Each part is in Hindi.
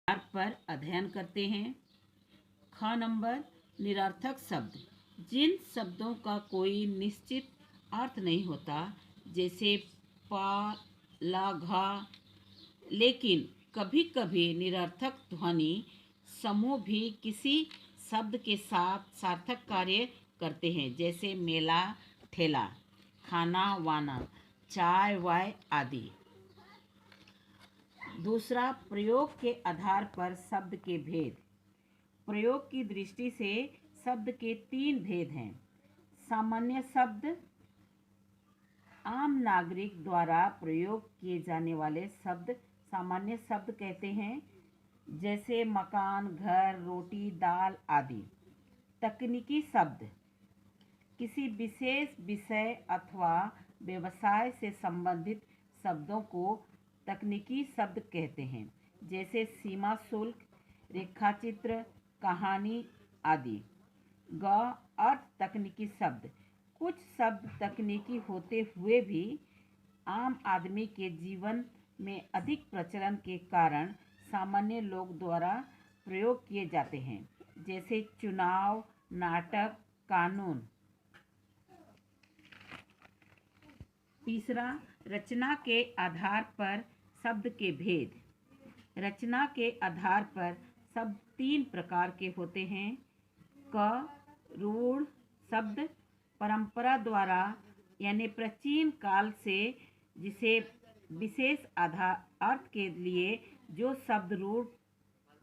पर अध्ययन करते हैं। ख नंबर, निरर्थक शब्द। जिन शब्दों का कोई निश्चित अर्थ नहीं होता, जैसे पा, ला, घा, लेकिन कभी कभी निरर्थक ध्वनि समूह भी किसी शब्द के साथ सार्थक कार्य करते हैं, जैसे मेला, ठेला, खाना, वाना, चाय, वाय आदि। दूसरा, प्रयोग के आधार पर शब्द के भेद। प्रयोग की दृष्टि से शब्द के 3 भेद हैं। सामान्य शब्द, आम नागरिक द्वारा प्रयोग किए जाने वाले शब्द सामान्य शब्द कहते हैं, जैसे मकान, घर, रोटी, दाल आदि। तकनीकी शब्द, किसी विशेष विषय अथवा व्यवसाय से संबंधित शब्दों को तकनीकी शब्द कहते हैं, जैसे सीमा शुल्क, रेखाचित्र, कहानी आदि। ग, अर्थ तकनीकी शब्द। कुछ शब्द तकनीकी होते हुए भी आम आदमी के जीवन में अधिक प्रचलन के कारण सामान्य लोग द्वारा प्रयोग किए जाते हैं, जैसे चुनाव, नाटक, कानून। तीसरा, रचना के आधार पर शब्द के भेद। रचना के आधार पर शब्द 3 प्रकार के होते हैं। क, रूढ़ शब्द, परंपरा द्वारा यानी प्राचीन काल से जिसे विशेष अर्थ के लिए जो शब्द रूढ़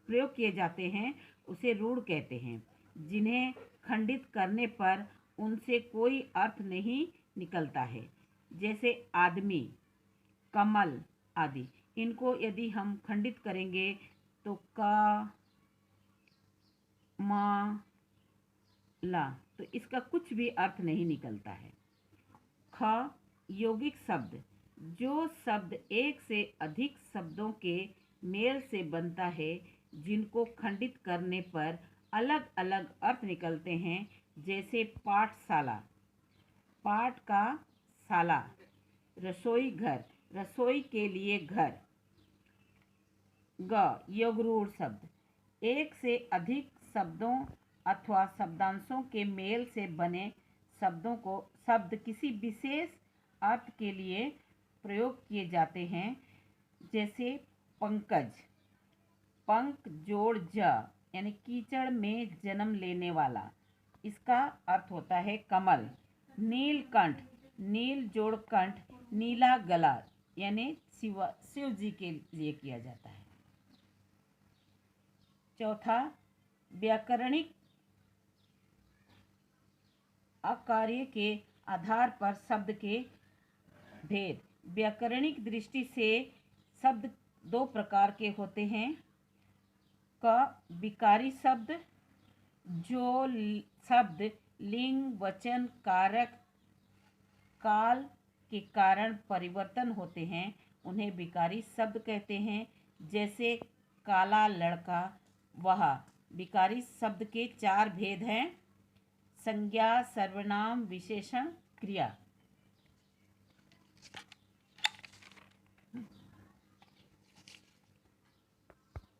प्रयोग किए जाते हैं उसे रूढ़ कहते हैं, जिन्हें खंडित करने पर उनसे कोई अर्थ नहीं निकलता है, जैसे आदमी, कमल आदि। इनको यदि हम खंडित करेंगे तो का, मा, ला, तो इसका कुछ भी अर्थ नहीं निकलता है। ख, यौगिक शब्द, जो शब्द एक से अधिक शब्दों के मेल से बनता है, जिनको खंडित करने पर अलग अलग अर्थ निकलते हैं, जैसे पाठशाला, पाठ का शाला, रसोई घर, रसोई के लिए घर। ग, योगरूढ़ शब्द, एक से अधिक शब्दों अथवा शब्दांशों के मेल से बने शब्द किसी विशेष अर्थ के लिए प्रयोग किए जाते हैं, जैसे पंकज, पंक जोड़ ज यानी कीचड़ में जन्म लेने वाला, इसका अर्थ होता है कमल। नीलकंठ, नील जोड़ कंठ, नीला गला, यानी शिव जी के लिए किया जाता है। चौथा, व्याकरणिक अकार्य के आधार पर शब्द के भेद। व्याकरणिक दृष्टि से शब्द 2 प्रकार के होते हैं। क, विकारी शब्द, जो शब्द लिंग, वचन, कारक, काल के कारण परिवर्तन होते हैं, उन्हें विकारी शब्द कहते हैं, जैसे काला लड़का, वह। विकारी शब्द के 4 भेद हैं। संज्ञा, सर्वनाम, विशेषण, क्रिया।